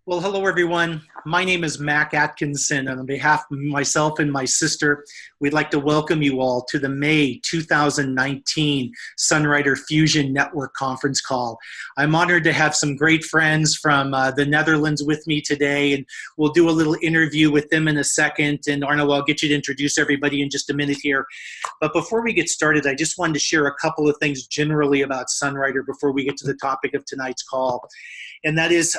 Well, hello, everyone. My name is Mac Atkinson, and on behalf of myself and my sister, we'd like to welcome you all to the May 2019 Sunwriter Fusion Network conference call. I'm honored to have some great friends from the Netherlands with me today, and we'll do a little interview with them in a second. And Arno, I'll get you to introduce everybody in just a minute here. But before we get started, I just wanted to share a couple of things generally about Sunwriter before we get to the topic of tonight's call. And that is,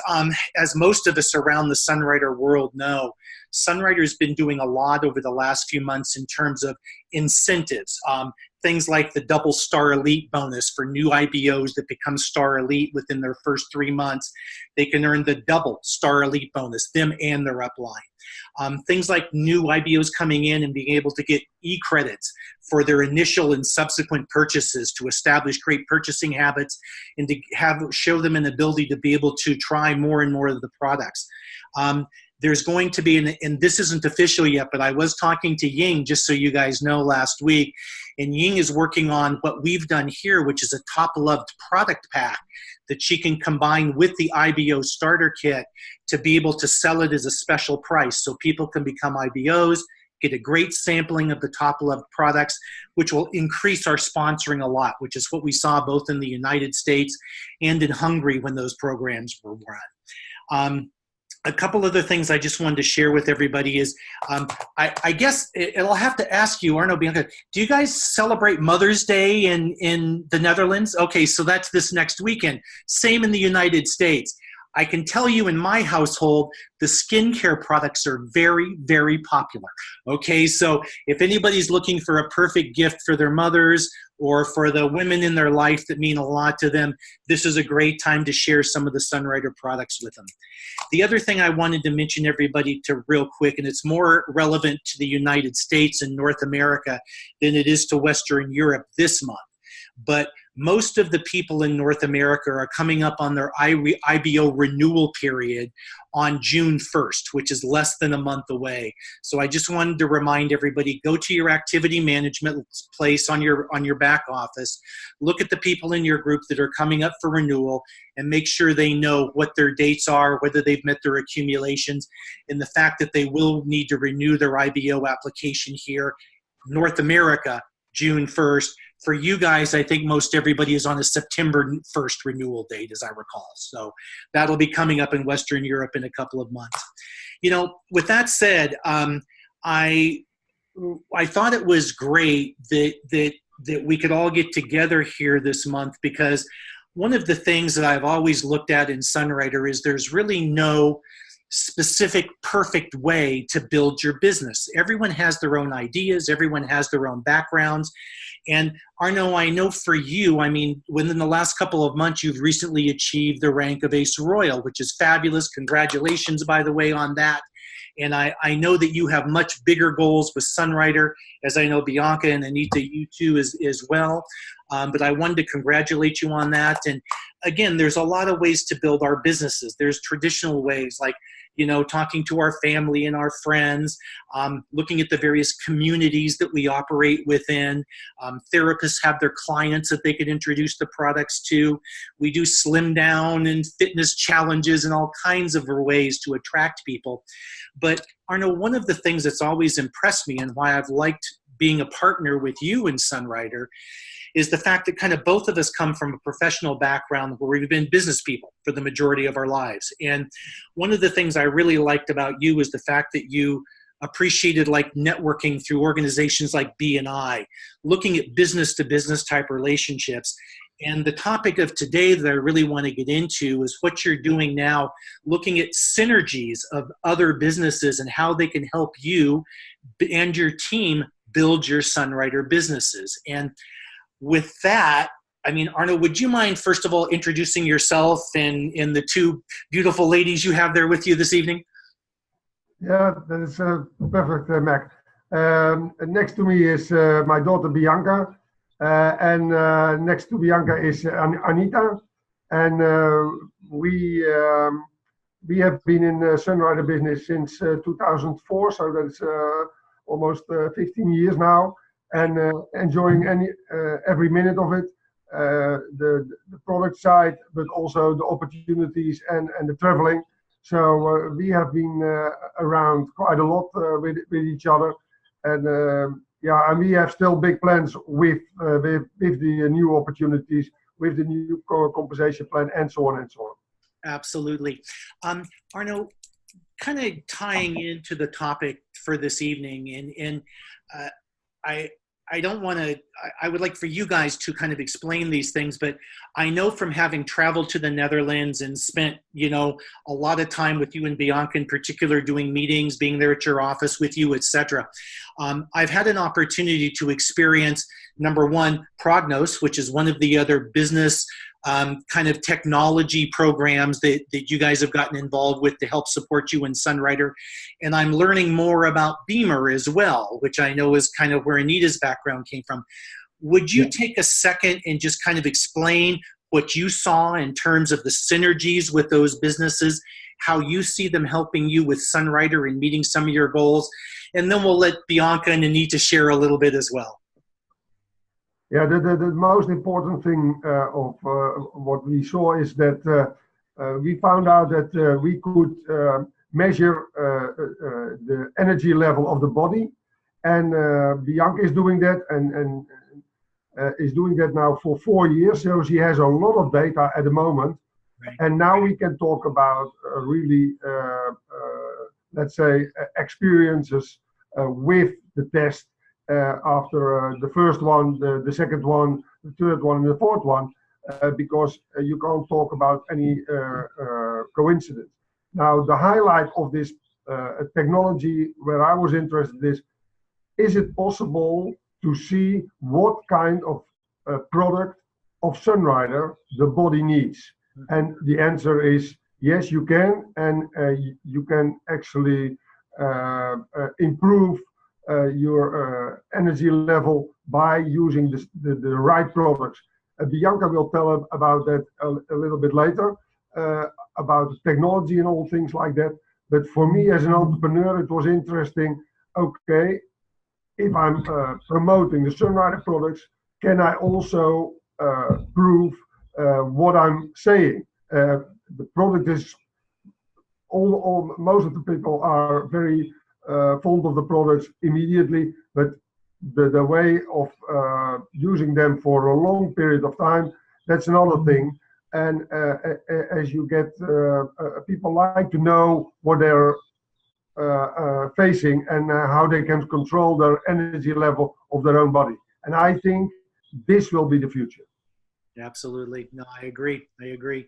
as most of us around the Sunwriter world know, Sunwriter has been doing a lot over the last few months in terms of incentives. Things like the double Star Elite bonus for new IBOs that become Star Elite within their first 3 months. They can earn the double Star Elite bonus, them and their upline. Things like new IBOs coming in and being able to get e-credits for their initial and subsequent purchases to establish great purchasing habits and to show them an ability to be able to try more and more of the products. There's going to be, and this isn't official yet, but I was talking to Ying, just so you guys know, last week, and Ying is working on what we've done here, which is a top-loved product pack that she can combine with the IBO starter kit to be able to sell it as a special price so people can become IBOs, get a great sampling of the top-loved products, which will increase our sponsoring a lot, which is what we saw both in the United States and in Hungary when those programs were run. A couple other things I just wanted to share with everybody is, I guess I'll have to ask you, Arno, Bianca, do you guys celebrate Mother's Day in the Netherlands? Okay, so that's this next weekend. Same in the United States. I can tell you in my household, the skincare products are very, very popular. Okay, so if anybody's looking for a perfect gift for their mothers or for the women in their life that mean a lot to them, this is a great time to share some of the Sunwriter products with them. The other thing I wanted to mention everybody to real quick, and it's more relevant to the United States and North America than it is to Western Europe this month. But most of the people in North America are coming up on their IBO renewal period on June 1st, which is less than a month away. So I just wanted to remind everybody, go to your activity management place on your back office, look at the people in your group that are coming up for renewal, and make sure they know what their dates are, whether they've met their accumulations, and the fact that they will need to renew their IBO application here, North America, June 1st. For you guys, I think most everybody is on a September 1st renewal date, as I recall. So that'll be coming up in Western Europe in a couple of months. You know, with that said, I thought it was great that we could all get together here this month, because one of the things that I've always looked at in Sunwriter is there's really no specific perfect way to build your business. Everyone has their own ideas, everyone has their own backgrounds. And Arno, I know for you, I mean, within the last couple of months, you've recently achieved the rank of Ace Royal, which is fabulous. Congratulations, by the way, on that. And I know that you have much bigger goals with Sunwriter, as I know Bianca and Anita, you too, as well. But I wanted to congratulate you on that. And again, there's a lot of ways to build our businesses. There's traditional ways, like, you know, talking to our family and our friends, looking at the various communities that we operate within. Therapists have their clients that they could introduce the products to. We do slim down and fitness challenges and all kinds of ways to attract people. But Arno, one of the things that's always impressed me and why I've liked being a partner with you in Sunwriter is the fact that kind of both of us come from a professional background where we've been business people for the majority of our lives. And one of the things I really liked about you is the fact that you appreciated like networking through organizations like B&I, looking at business to business type relationships. And the topic of today that I really want to get into is what you're doing now, looking at synergies of other businesses and how they can help you and your team build your Sunwriter businesses. And with that, I mean, Arno, would you mind, first of all, introducing yourself and the two beautiful ladies you have there with you this evening? Yeah, that is perfect, Mac. Next to me is my daughter, Bianca. And next to Bianca is Anita. And we have been in the Sunwriter business since 2004, so that's almost 15 years now. And enjoying every minute of it, the product side, but also the opportunities and the traveling. So we have been around quite a lot with each other, and yeah, and we have still big plans with the new opportunities, with the new compensation plan, and so on and so on. Absolutely. Arno, kind of tying into the topic for this evening, and I don't want to, I would like for you guys to kind of explain these things, but I know from having traveled to the Netherlands and spent, you know, a lot of time with you and Bianca in particular, doing meetings, being there at your office with you, etc. I've had an opportunity to experience, number one, Prognos, which is one of the other business kind of technology programs that you guys have gotten involved with to help support you in Sunrider. And I'm learning more about Beamer as well, which I know is kind of where Anita's background came from. Would you take a second and just kind of explain what you saw in terms of the synergies with those businesses, how you see them helping you with Sunrider and meeting some of your goals? And then we'll let Bianca and Anita share a little bit as well. Yeah, the most important thing of what we saw is that we found out that we could measure the energy level of the body, and Bianca is doing that, and is doing that now for 4 years. So she has a lot of data at the moment, right. And now we can talk about really, let's say, experiences with the test. After the first one, the second one, the third one, and the fourth one, because you can't talk about any coincidence. Now, the highlight of this technology where I was interested is it possible to see what kind of product of Sunrider the body needs? And the answer is yes, you can, and you can actually improve your energy level by using the right products. Bianca will tell about that a little bit later, about technology and all things like that. But for me as an entrepreneur, it was interesting, okay, if I'm promoting the Sunrider products, can I also prove what I'm saying? The product is, most of the people are very fond of the products immediately, but the way of using them for a long period of time, that's another thing. And as you get, people like to know what they're facing and how they can control their energy level of their own body. And I think this will be the future. Absolutely. No, I agree. I agree.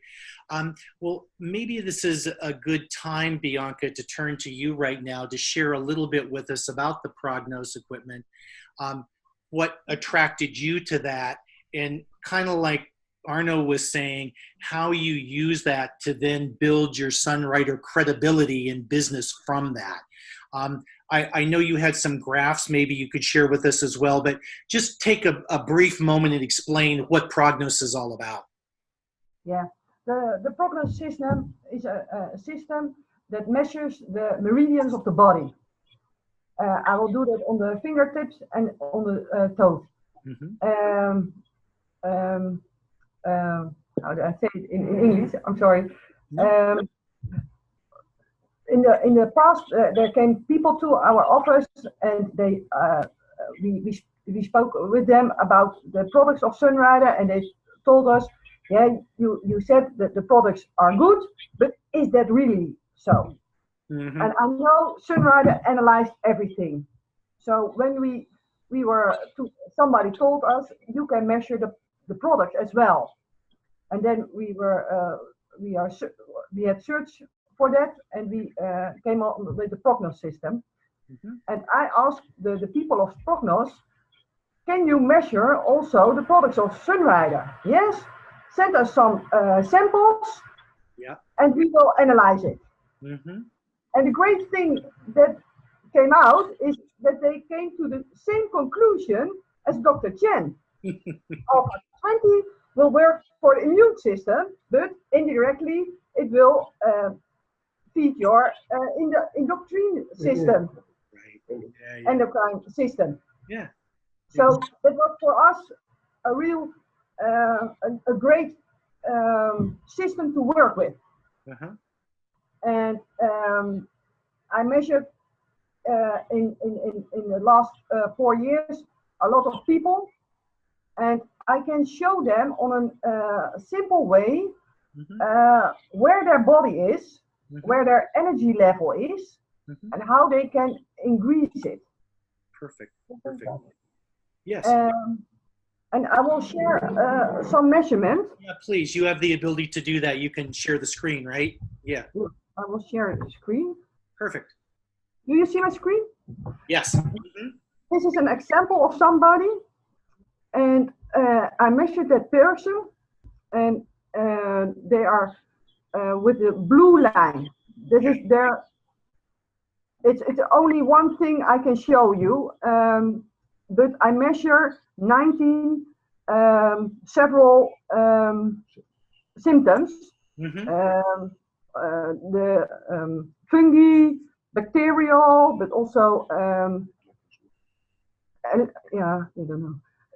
Well, maybe this is a good time, Bianca, to turn to you right now to share a little bit with us about the Prognos equipment. What attracted you to that, and kind of like Arno was saying, how you use that to then build your Sunrider credibility in business from that. I know you had some graphs maybe you could share with us as well, but just take a brief moment and explain what Prognos is all about. Yeah, the Prognos system is a system that measures the meridians of the body. I will do that on the fingertips and on the toes. Mm-hmm. How do I say it in English? I'm sorry. In the past, there came people to our office, and they we spoke with them about the products of Sunrider, and they told us, yeah, you said that the products are good, but is that really so? Mm-hmm. And I know Sunrider analyzed everything. So when we were somebody told us you can measure the product as well, and then we had searched for that, and we came up with the Prognos system. Mm-hmm. And I asked the people of Prognos, can you measure also the products of Sunrider? Yes, send us some samples, yeah, and we will analyze it. Mm-hmm. And the great thing that came out is that they came to the same conclusion as Dr. Chen. Alpha 20 will work for the immune system, but indirectly it will feed your endocrine system, endocrine system. Yeah. So that was for us a real, a great system to work with. Uh-huh. and I measured in the last 4 years a lot of people, and I can show them on a simple way where their body is, where their energy level is, and how they can increase it. Perfect. Perfect. Yes. And I will share some measurements. Yeah, please. You have the ability to do that. You can share the screen, right? Yeah. I will share the screen. Perfect. Do you see my screen? Yes. This is an example of somebody, and I measured that person, and they are with the blue line. This is their. It's only one thing I can show you, but I measure 19 several symptoms. The fungi, bacterial, but also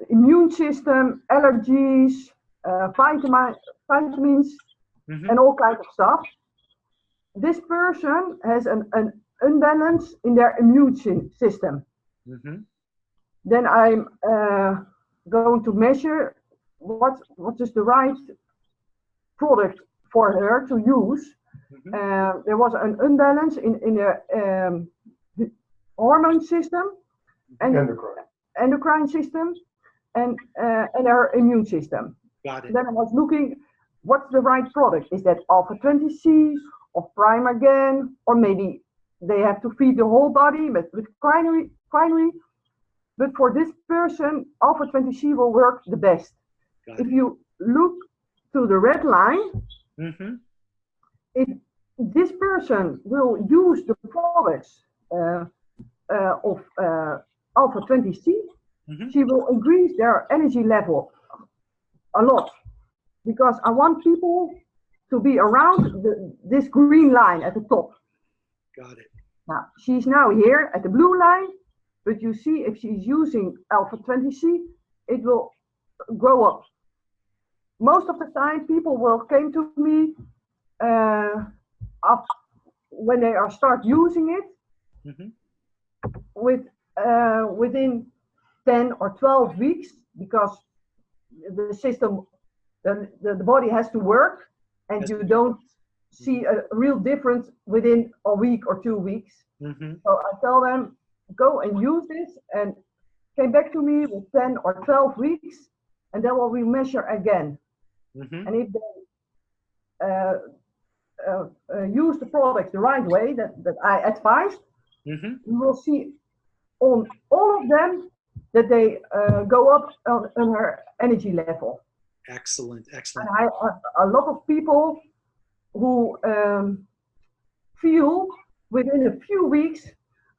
immune system, allergies, vitamins, and all kinds of stuff. This person has an imbalance in their immune system. Then I'm going to measure what is the right product for her to use. There was an imbalance in the hormone system and endocrine system and her immune system. Got it. Then I was looking, what's the right product? Is that alpha 20C or prime again, or maybe they have to feed the whole body, but with primary. But for this person, alpha 20C will work the best. If you look to the red line, if this person will use the products of alpha 20C, she will increase their energy level a lot. Because I want people to be around this green line at the top. Got it. Now, she's now here at the blue line, but you see if she's using alpha 20C, it will grow up. Most of the time, people will come to me when they start using it within 10 or 12 weeks, because the system, the body has to work, and you don't see a real difference within a week or 2 weeks. So I tell them, go and use this, and came back to me with 10 or 12 weeks, and then we measure again. And if they use the products the right way that I advised, we will see on all of them that they go up on her energy level. Excellent, excellent. And a lot of people who feel within a few weeks,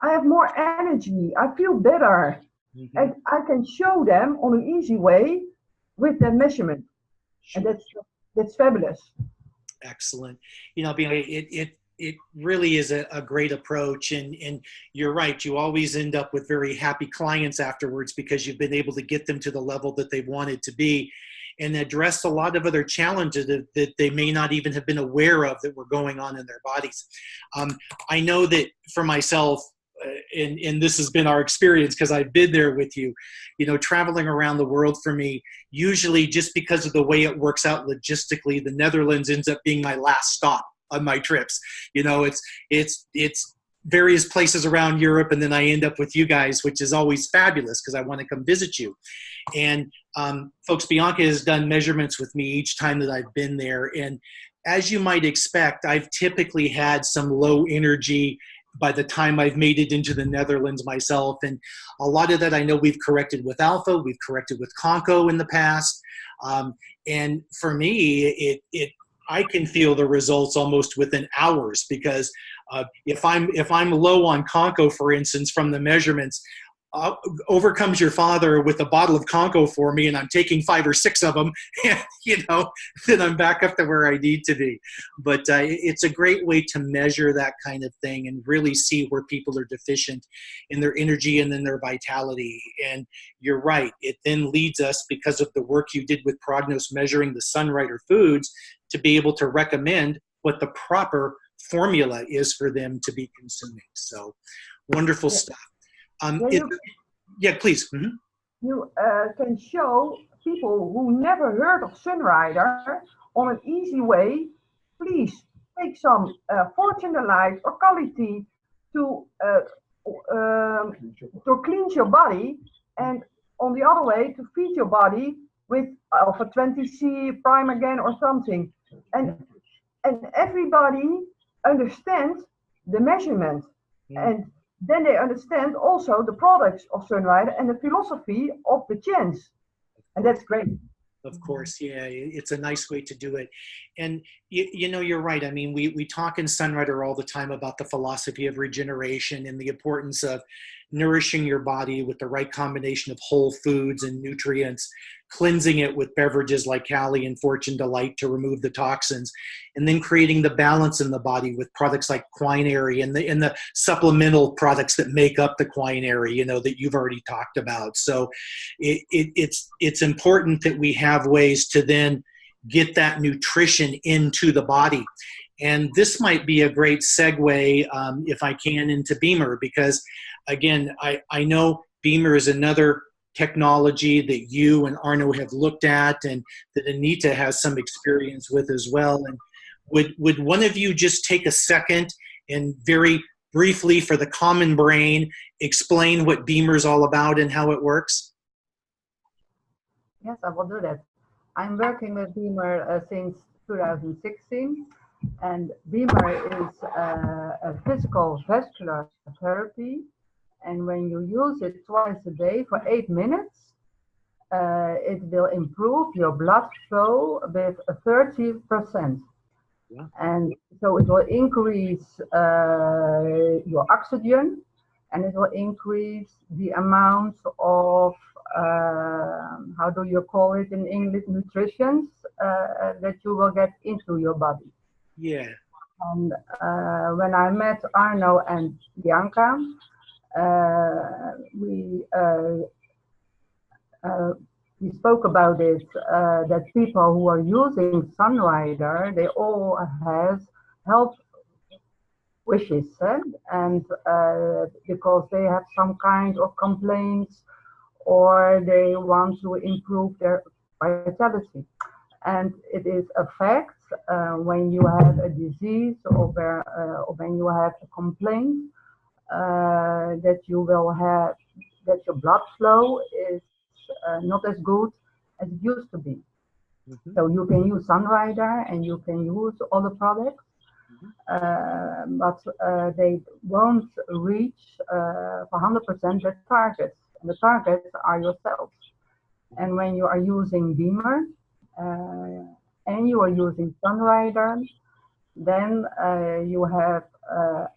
I have more energy, I feel better. And I can show them on an easy way with the measurement. And that's fabulous. Excellent. You know, Bianca, it really is a great approach, and you're right. You always end up with very happy clients afterwards because you've been able to get them to the level that they wanted to be, and address a lot of other challenges that they may not even have been aware of that were going on in their bodies. I know that for myself, and this has been our experience because I've been there with you, you know, traveling around the world for me, usually just because of the way it works out logistically, the Netherlands ends up being my last stop on my trips. You know, it's various places around Europe, and then I end up with you guys, which is always fabulous because I want to come visit you. And folks, Bianca has done measurements with me each time that I've been there. And as you might expect, I've typically had some low energy by the time I've made it into the Netherlands myself. And a lot of that I know we've corrected with Alpha, we've corrected with Conco in the past. And for me, I can feel the results almost within hours, because if I'm low on Conco, for instance, from the measurements, over comes your father with a bottle of Conco for me, and I'm taking 5 or 6 of them, and, you know, then I'm back up to where I need to be. But it's a great way to measure that kind of thing and really see where people are deficient in their energy and in their vitality. And you're right, it then leads us, because of the work you did with Prognos measuring the Sunrider foods, to be able to recommend what the proper formula is for them to be consuming. So wonderful stuff. Yeah, please. Mm-hmm. You can show people who never heard of Sunrider on an easy way. Please take some Fortune Light or quality to cleanse your body, and on the other way to feed your body with Alpha 20C, Prime again or something. And everybody understands the measurement. And then they understand also the products of Sunrider and the philosophy of the chance. And that's great. Of course, yeah, it's a nice way to do it. And you know, you're right. I mean, we talk in Sunrider all the time about the philosophy of regeneration and the importance of nourishing your body with the right combination of whole foods and nutrients, cleansing it with beverages like Cali and Fortune Delight to remove the toxins, and then creating the balance in the body with products like quinary and the supplemental products that make up the quinary, you know, that you've already talked about. So it's important that we have ways to then get that nutrition into the body. And this might be a great segue, if I can, into Beamer, because again, I know Beamer is another technology that you and Arno have looked at and that Anita has some experience with as well. And would one of you just take a second and very briefly, for the common brain, explain what Beamer is all about and how it works? Yes, I will do that. I'm working with Beamer since 2016, and Beamer is a physical vascular therapy. And when you use it twice a day for 8 minutes, it will improve your blood flow with 30%. Yeah. And so it will increase your oxygen, and it will increase the amount of, how do you call it in English, nutrition that you will get into your body. Yeah. And when I met Arno and Bianca, we spoke about it, that people who are using Sunrider, they all have health wishes, and because they have some kind of complaints or they want to improve their vitality. And it is a fact when you have a disease or when you have a complaint, that you will have, that your blood flow is not as good as it used to be. Mm-hmm. So you can use Sunrider and you can use all the products, but they won't reach for 100% the targets. And the targets are yourself. And when you are using Beamer and you are using Sunrider, then you have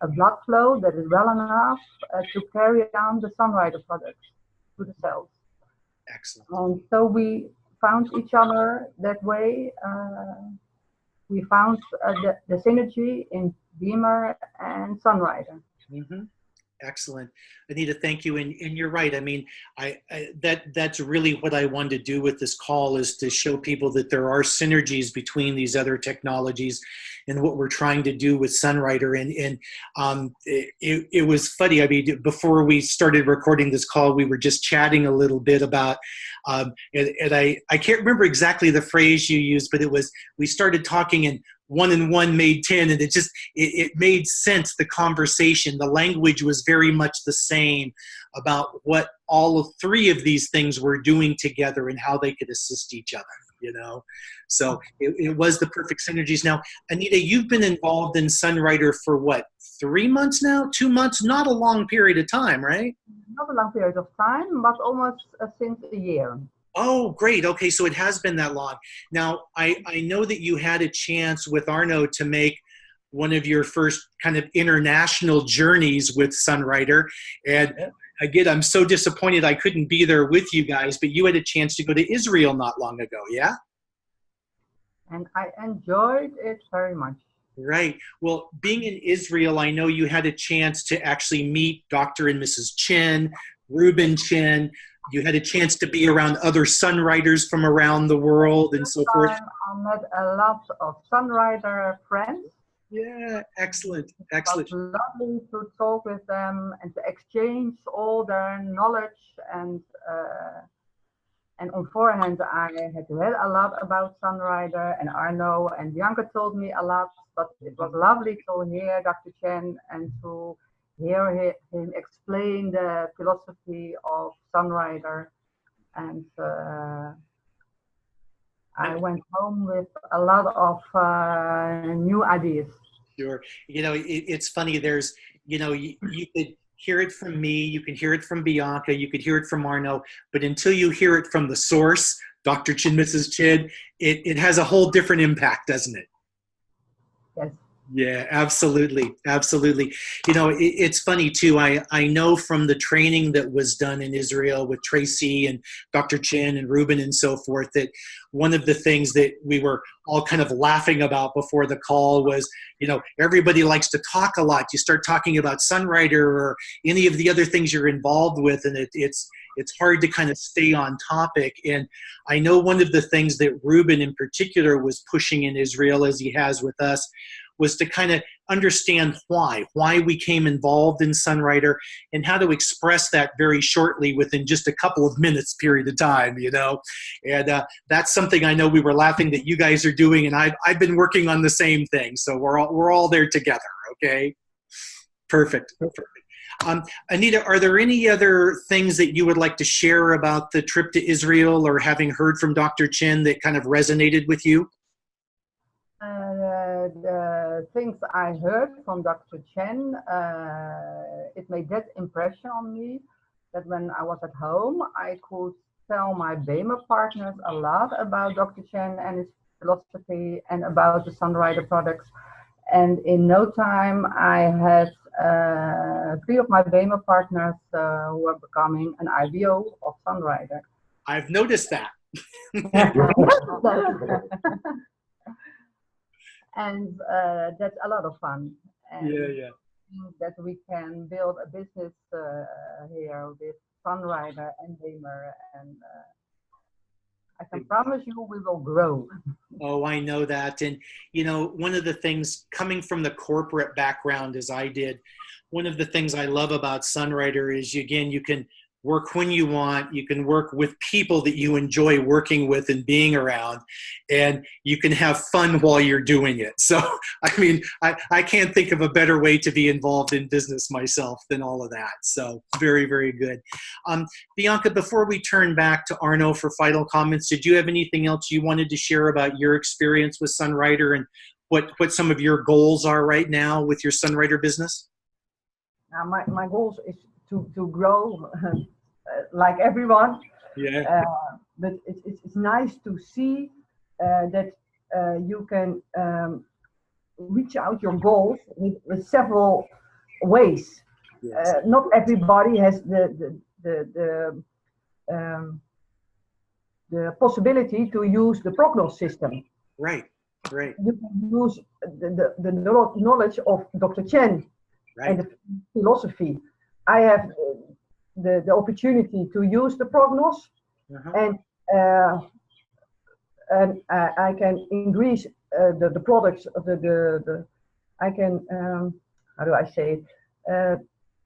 a blood flow that is well enough to carry on the Sunrider products to the cells. Excellent. And so we found each other that way. We found the synergy in Beamer and Sunrider. Mm-hmm. Excellent. Anita, thank you. And you're right. I mean, that's really what I wanted to do with this call, is to show people that there are synergies between these other technologies and what we're trying to do with Sunrider. And it was funny. I mean, before we started recording this call, we were just chatting a little bit about, and I can't remember exactly the phrase you used, but it was, we started talking and 1 and 1 made 10, and it made sense. The conversation, the language was very much the same about what all 3 of these things were doing together and how they could assist each other, you know? So it was the perfect synergies. Now, Anita, you've been involved in Sunrider for what, 3 months now, 2 months? Not a long period of time, right? Not a long period of time, but almost since a year. Oh, great. Okay, so it has been that long. Now, I know that you had a chance with Arno to make one of your first kind of international journeys with Sunrider. And again, I'm so disappointed I couldn't be there with you guys, but you had a chance to go to Israel not long ago, yeah? And I enjoyed it very much. Right. Well, being in Israel, I know you had a chance to actually meet Dr. and Mrs. Chen, Ruben Chen. You had a chance to be around other Sunriders from around the world and so forth. I met a lot of Sunrider friends. Yeah, excellent, It excellent. was lovely to talk with them and to exchange all their knowledge. And on forehand, I had read a lot about Sunrider and Arno, and Bianca told me a lot. But it was lovely to hear Dr. Chen and to hear him explain the philosophy of Sunrider. And I went home with a lot of new ideas. Sure. You know, it's funny. There's, you know, you could hear it from me, you can hear it from Bianca, you could hear it from Arno, but until you hear it from the source, Dr. Chin, Mrs. Chin, it has a whole different impact, doesn't it? Yes. Yeah, absolutely. Absolutely. You know, it's funny too. I know from the training that was done in Israel with Tracy and Dr. Chin and Ruben and so forth, that one of the things that we were all kind of laughing about before the call was, you know, everybody likes to talk a lot. You start talking about Sunrider or any of the other things you're involved with, and it's hard to kind of stay on topic. And I know one of the things that Ruben in particular was pushing in Israel, as he has with us, was to kind of understand why we came involved in Sunrider and how to express that very shortly within just a couple of minutes period of time, you know. And that's something I know we were laughing that you guys are doing, and I've been working on the same thing. So we're all there together, okay? Perfect. Anita, are there any other things that you would like to share about the trip to Israel or having heard from Dr. Chin that kind of resonated with you? The things I heard from Dr. Chen, it made that impression on me that when I was at home, I could tell my BEMA partners a lot about Dr. Chen and his philosophy and about the Sunrider products. And in no time, I had 3 of my BEMA partners who are becoming an IBO of Sunrider. I've noticed that. And that's a lot of fun. And yeah. that we can build a business here with Sunrider and Gamer, and I can promise you we will grow. Oh, I know that. And, you know, one of the things coming from the corporate background as I did, one of the things I love about Sunrider is, again, you can work when you want, you can work with people that you enjoy working with and being around, and you can have fun while you're doing it. So, I mean, I can't think of a better way to be involved in business myself than all of that. So very, very good. Bianca, before we turn back to Arno for final comments, did you have anything else you wanted to share about your experience with Sunrider and what some of your goals are right now with your Sunrider business? Now, my goals is to grow like everyone. Yeah. But it's nice to see that you can reach out your goals with several ways. Yes. Not everybody has the possibility to use the prognos system. Right. You can use the knowledge of Dr. Chen and the philosophy. I have the opportunity to use the prognos, and I can increase the products of I can how do I say it?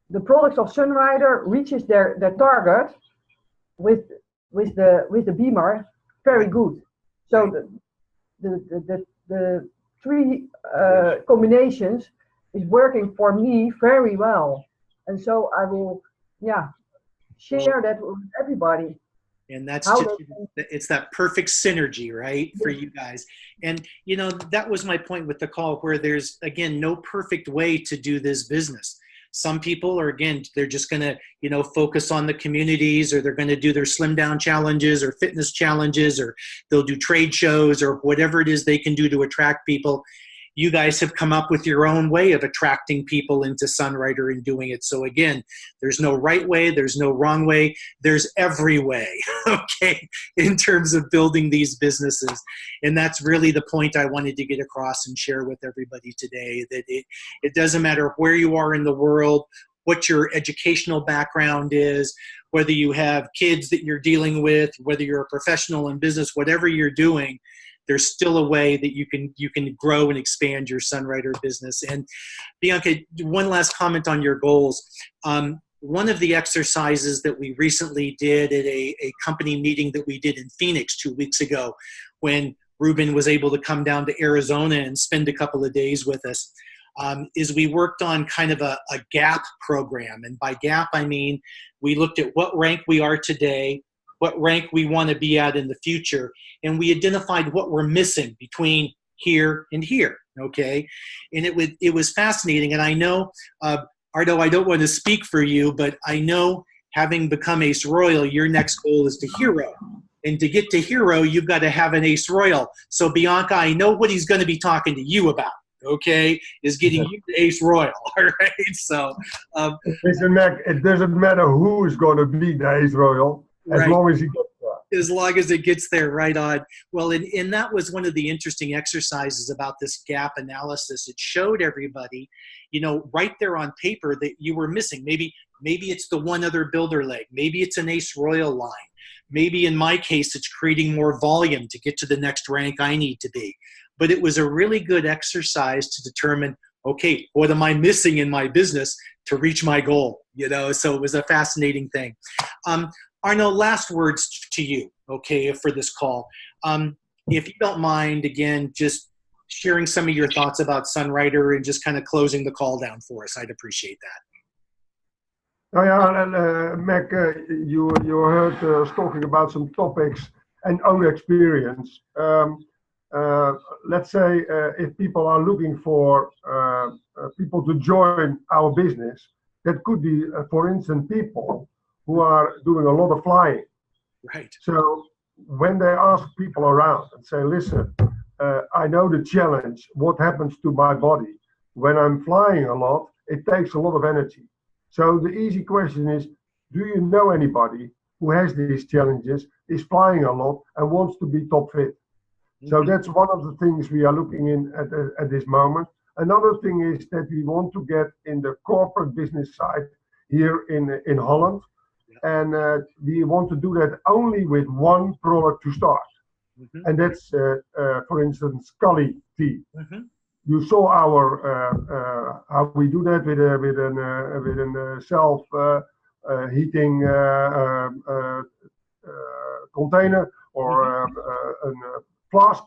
The products of Sunrider reaches their target with the beamer very good. So the 3 combinations is working for me very well. And so I will, share that with everybody. And that's it's that perfect synergy, right, for you guys. And, you know, that was my point with the call, where there's, again, no perfect way to do this business. Some people are, again, they're just going to, you know, focus on the communities, or they're going to do their slim down challenges or fitness challenges, or they'll do trade shows or whatever it is they can do to attract people. You guys have come up with your own way of attracting people into Sunrider and doing it. So again, there's no right way, there's no wrong way, there's every way, okay, in terms of building these businesses. And that's really the point I wanted to get across and share with everybody today, that it doesn't matter where you are in the world, what your educational background is, whether you have kids that you're dealing with, whether you're a professional in business, whatever you're doing, there's still a way that you can grow and expand your Sunrider business. And Bianca, one last comment on your goals. One of the exercises that we recently did at a company meeting that we did in Phoenix 2 weeks ago, when Ruben was able to come down to Arizona and spend a couple of days with us, is we worked on kind of a gap program. And by gap, I mean we looked at what rank we are today, what rank we want to be at in the future, and we identified what we're missing between here and here, okay? And it was fascinating. And I know, Arno, I don't want to speak for you, but I know, having become Ace Royal, your next goal is to hero. And to get to hero, you've got to have an Ace Royal. So Bianca, I know what he's going to be talking to you about, okay, is getting you to Ace Royal, all right? So it doesn't matter who is going to be the Ace Royal, as long as he gets there. As long as it gets there, right on. Well, and that was one of the interesting exercises about this gap analysis. It showed everybody, right there on paper that you were missing. Maybe it's the one other builder leg. Maybe it's an Ace Royal line. Maybe in my case, it's creating more volume to get to the next rank I need to be. But it was a really good exercise to determine, okay, what am I missing in my business to reach my goal? So it was a fascinating thing. Arno, last words to you, okay, for this call. If you don't mind, again, just sharing some of your thoughts about Sunrider and just kind of closing the call down for us, I'd appreciate that. Oh yeah, Mac, you heard us talking about some topics and own experience. Let's say if people are looking for people to join our business, that could be, for instance, people who are doing a lot of flying. Right. So when they ask people around and say, listen, I know the challenge, what happens to my body? When I'm flying a lot, it takes a lot of energy. So the easy question is, do you know anybody who has these challenges, is flying a lot, and wants to be top fit? So that's one of the things we are looking in at this moment. Another thing is that we want to get in the corporate business side here in Holland. And we want to do that only with one product to start. And that's, for instance, Scully tea. You saw our how we do that with a self heating container or a flask,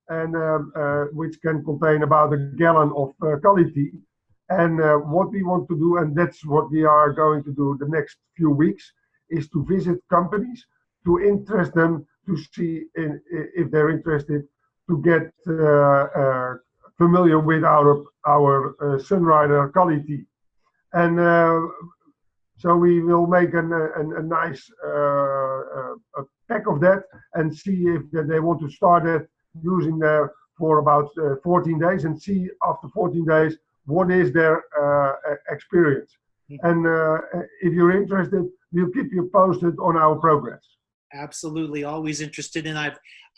and which can contain about a gallon of Scully tea. And what we want to do, and that's what we are going to do the next few weeks, is to visit companies, to interest them, to see if they're interested, to get familiar with our Sunrider quality. And so we will make a nice a pack of that and see if they want to start it using there for about 14 days and see after 14 days what is their experience. And if you're interested, we'll keep you posted on our progress. Absolutely, always interested. And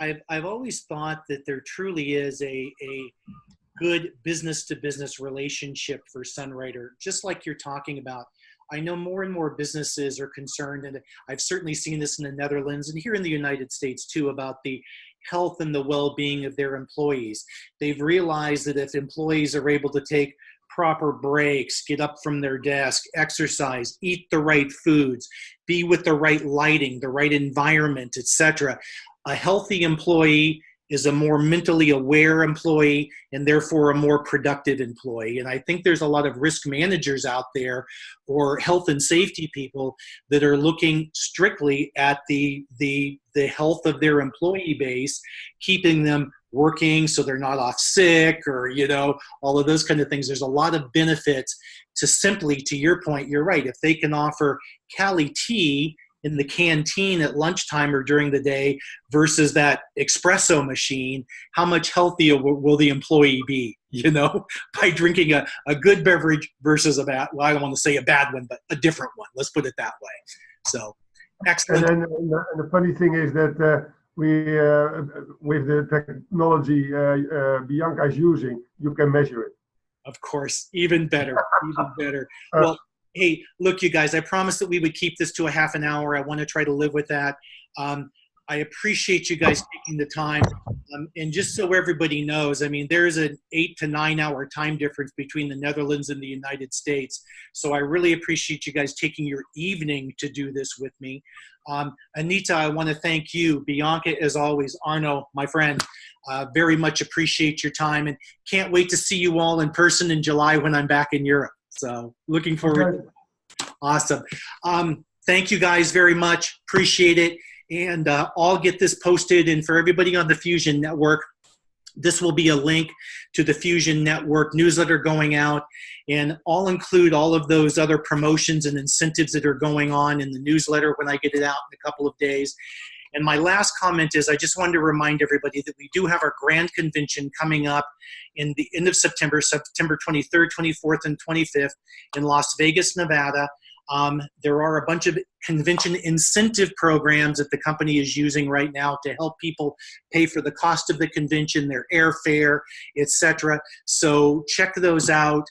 I've always thought that there truly is a good business-to-business relationship for Sunrider, just like you're talking about. I know more and more businesses are concerned, and I've certainly seen this in the Netherlands and here in the United States too, about the health and the well-being of their employees. They've realized that if employees are able to take proper breaks, get up from their desk, exercise, eat the right foods, be with the right lighting, the right environment, etc., a healthy employee is a more mentally aware employee and therefore a more productive employee. And I think there's a lot of risk managers out there or health and safety people that are looking strictly at the health of their employee base, keeping them working so they're not off sick or, all of those kind of things. There's a lot of benefits to simply, to your point, you're right. If they can offer Cali tea in the canteen at lunchtime or during the day versus that espresso machine, how much healthier will the employee be, by drinking a good beverage versus a bad, well, I don't want to say a bad one, but a different one. Let's put it that way. So, excellent. And the funny thing is that we, with the technology Bianca is using, you can measure it. Of course, even better, even better. Well, hey, look, you guys, I promised that we would keep this to a half an hour. I want to try to live with that. I appreciate you guys taking the time. And just so everybody knows, I mean, there's an 8 to 9 hour time difference between the Netherlands and the United States. So I really appreciate you guys taking your evening to do this with me. Anita, I want to thank you. Bianca, as always. Arno, my friend, very much appreciate your time and can't wait to see you all in person in July when I'm back in Europe. So looking forward to it. Awesome. Thank you guys very much. Appreciate it. And I'll get this posted. And for everybody on the Fusion Network, this will be a link to the Fusion Network newsletter going out. And I'll include all of those other promotions and incentives that are going on in the newsletter when I get it out in a couple of days. And my last comment is I just wanted to remind everybody that we do have our grand convention coming up in the end of September, September 23rd, 24th, and 25th in Las Vegas, Nevada. There are a bunch of convention incentive programs that the company is using right now to help people pay for the cost of the convention, their airfare, etc. So check those out.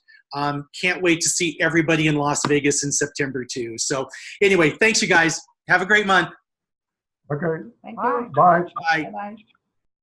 Can't wait to see everybody in Las Vegas in September too. So anyway, thanks you guys. Have a great month. Okay. Thank you. Bye. Bye. Bye-bye.